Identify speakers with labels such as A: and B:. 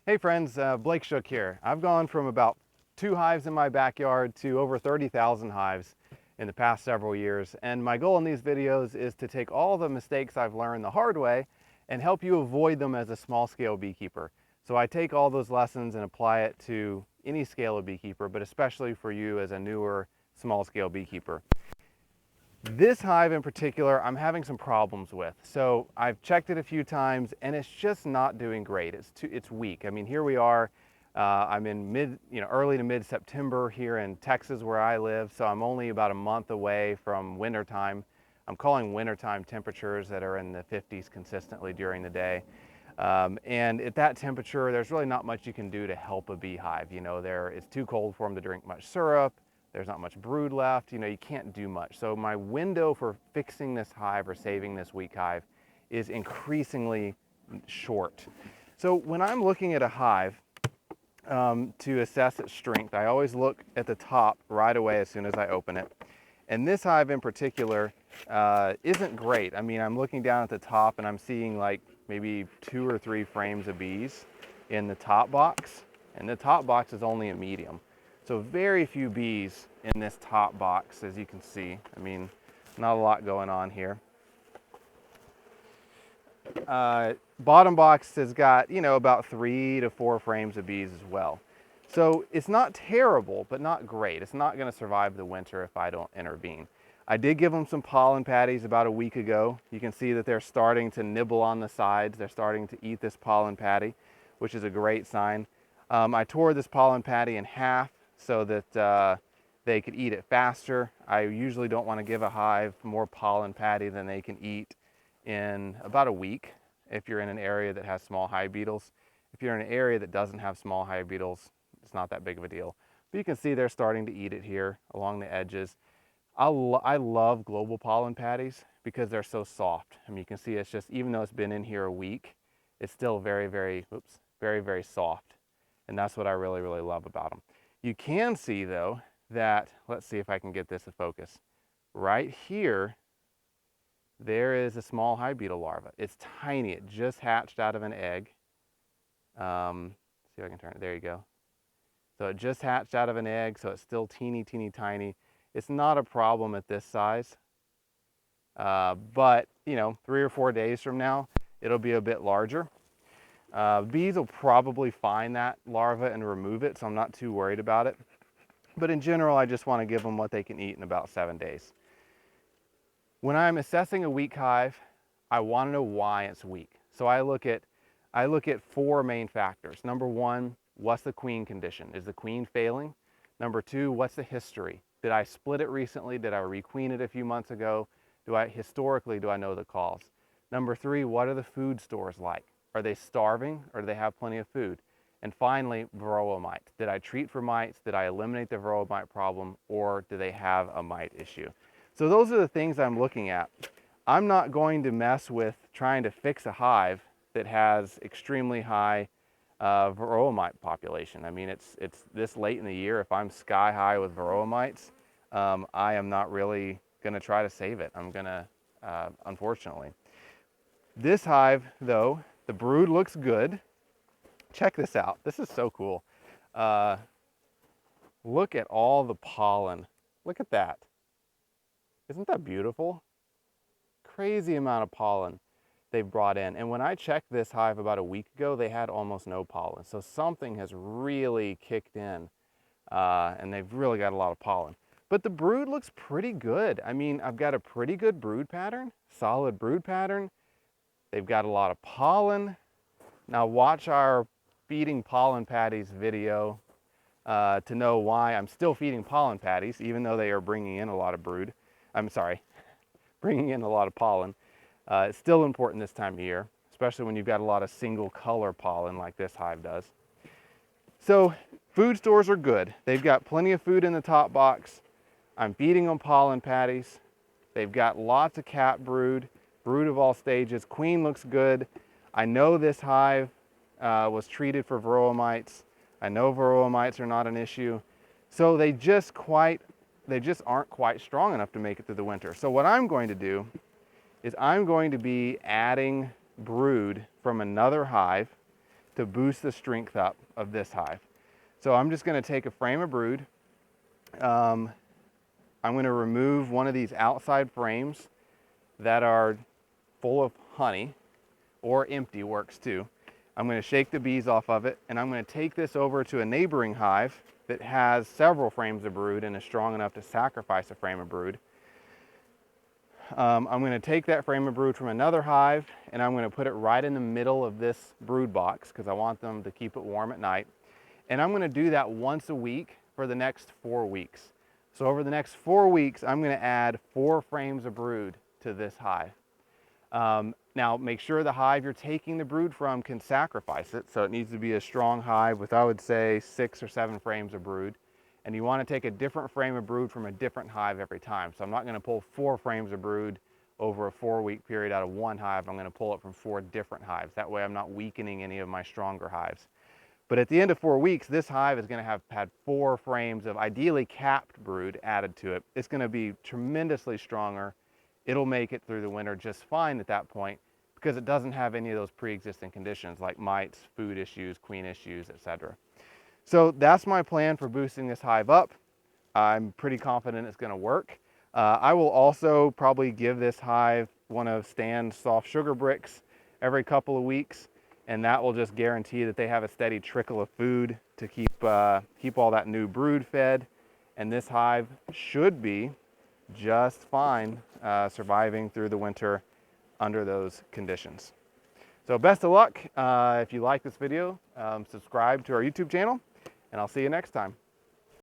A: Hey friends, Blake Shook here. I've gone from about 2 hives in my backyard to over 30,000 hives in the past several years. And my goal in these videos is to take all the mistakes I've learned the hard way and help you avoid them as a small scale beekeeper. So I take all those lessons and apply it to any scale of beekeeper, but especially for you as a newer small scale beekeeper. This hive in particular, I'm having some problems with. So I've checked it a few times and it's just not doing great. It's weak. I mean, here we are. I'm in early to mid September here in Texas where I live. So I'm only about a month away from wintertime. I'm calling wintertime temperatures that are in the 50s consistently during the day. And at that temperature, there's really not much you can do to help a beehive. It's too cold for them to drink much syrup. There's not much brood left. You can't do much. So my window for fixing this hive or saving this weak hive is increasingly short. So when I'm looking at a hive to assess its strength, I always look at the top right away as soon as I open it. And this hive in particular isn't great. I mean, I'm looking down at the top and I'm seeing like maybe 2 or 3 frames of bees in the top box. And the top box is only a medium. So very few bees in this top box, as you can see. I mean, not a lot going on here. Bottom box has got, about 3 to 4 frames of bees as well. So it's not terrible, but not great. It's not going to survive the winter if I don't intervene. I did give them some pollen patties about a week ago. You can see that they're starting to nibble on the sides. They're starting to eat this pollen patty, which is a great sign. I tore this pollen patty in half so that they could eat it faster. I usually don't want to give a hive more pollen patty than they can eat in about a week if you're in an area that has small hive beetles. If you're in an area that doesn't have small hive beetles, it's not that big of a deal. But you can see they're starting to eat it here along the edges. I love global pollen patties because they're so soft. I mean, you can see it's just, even though it's been in here a week, it's still very, very soft. And that's what I really, really love about them. You can see though that, let's see if I can get this to focus. Right here, there is a small hive beetle larva. It's tiny. It just hatched out of an egg. See if I can turn it. There you go. So it just hatched out of an egg, so it's still teeny, teeny, tiny. It's not a problem at this size. But, 3 or 4 days from now, it'll be a bit larger. Bees will probably find that larva and remove it, so I'm not too worried about it. But in general, I just want to give them what they can eat in about 7 days. When I'm assessing a weak hive, I want to know why it's weak. So I look at 4 main factors. Number 1, what's the queen condition? Is the queen failing? Number 2, what's the history? Did I split it recently? Did I requeen it a few months ago? Historically, do I know the cause? Number 3, what are the food stores like? Are they starving or do they have plenty of food? And finally, varroa mites. Did I treat for mites? Did I eliminate the varroa mite problem, or do they have a mite issue? So those are the things I'm looking at. I'm not going to mess with trying to fix a hive that has extremely high varroa mite population. I mean, it's this late in the year. If I'm sky high with varroa mites, I am not really going to try to save it. I'm going to, unfortunately. This hive, though, the brood looks good. Check this out. This is so cool. Look at all the pollen. Look at that. Isn't that beautiful? Crazy amount of pollen they've brought in. And when I checked this hive about a week ago, they had almost no pollen. So something has really kicked in and they've really got a lot of pollen. But the brood looks pretty good. I mean, I've got a pretty good brood pattern, solid brood pattern. They've got a lot of pollen. Now watch our feeding pollen patties video to know why I'm still feeding pollen patties, even though they are bringing in a lot of brood. I'm sorry, bringing in a lot of pollen. It's still important this time of year, especially when you've got a lot of single color pollen like this hive does. So food stores are good. They've got plenty of food in the top box. I'm feeding them pollen patties. They've got lots of cat brood of all stages. Queen looks good. I know this hive was treated for varroa mites. I know varroa mites are not an issue. So they just aren't quite strong enough to make it through the winter. So what I'm going to do is I'm going to be adding brood from another hive to boost the strength up of this hive. So I'm just going to take a frame of brood. I'm going to remove one of these outside frames that are full of honey, or empty works too. I'm going to shake the bees off of it, and I'm going to take this over to a neighboring hive that has several frames of brood and is strong enough to sacrifice a frame of brood. I'm going to take that frame of brood from another hive, and I'm going to put it right in the middle of this brood box because I want them to keep it warm at night. And I'm going to do that once a week for the next 4 weeks. So over the next 4 weeks, I'm going to add 4 frames of brood to this hive. Now make sure the hive you're taking the brood from can sacrifice it. So it needs to be a strong hive with, I would say, 6 or 7 frames of brood. And you want to take a different frame of brood from a different hive every time. So I'm not going to pull 4 frames of brood over a 4-week period out of one hive. I'm going to pull it from 4 different hives. That way I'm not weakening any of my stronger hives. But at the end of 4 weeks, this hive is going to have had 4 frames of ideally capped brood added to it. It's going to be tremendously stronger. It'll make it through the winter just fine at that point because it doesn't have any of those pre-existing conditions like mites, food issues, queen issues, etc. So that's my plan for boosting this hive up. I'm pretty confident it's going to work. I will also probably give this hive one of Stan's soft sugar bricks every couple of weeks, and that will just guarantee that they have a steady trickle of food to keep all that new brood fed. And this hive should be just fine surviving through the winter under those conditions. So best of luck. If you like this video, subscribe to our YouTube channel, and I'll see you next time.